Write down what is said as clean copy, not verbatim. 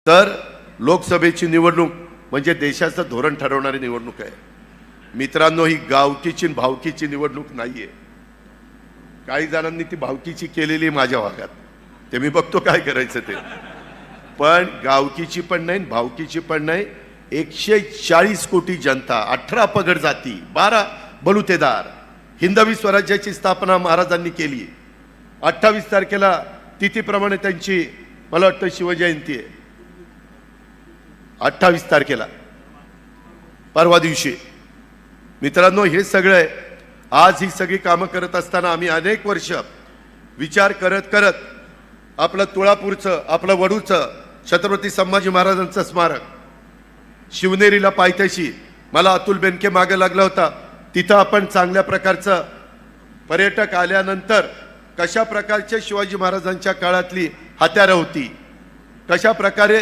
तर लोकसभेची निवडणूक म्हणजे देशाचं धोरण ठरवणारी निवडणूक आहे मित्रांनो. ही गावकीची भावकीची निवडणूक नाहीये. काही जणांनी ती भावकीची केलेली माझ्या भागात, ते मी बघतो काय करायचं ते. पण गावकीची पण नाही, भावकीची पण नाही. 140 कोटी जनता, 18 पगड जाती, 12 बलुतेदार, हिंदवी स्वराज्याची स्थापना महाराजांनी केली. 28 तारखेला तिथीप्रमाणे त्यांची मला वाटतं शिवजयंती आहे. 28 तारखेला परवा दिवशी. मित्रांनो, हे सगळं आज ही सगळी कामं करत असताना आम्ही अनेक वर्ष विचार करत करत आपलं तुळापूरचं, आपलं वडूचं छत्रपती संभाजी महाराजांचं स्मारक, शिवनेरीला पायथ्याशी मला अतुल बेनके मागे लागला होता. तिथं आपण चांगल्या प्रकारचं पर्यटक आल्यानंतर कशा प्रकारच्या शिवाजी महाराजांच्या काळातली हत्यारं होती, कशा प्रकारे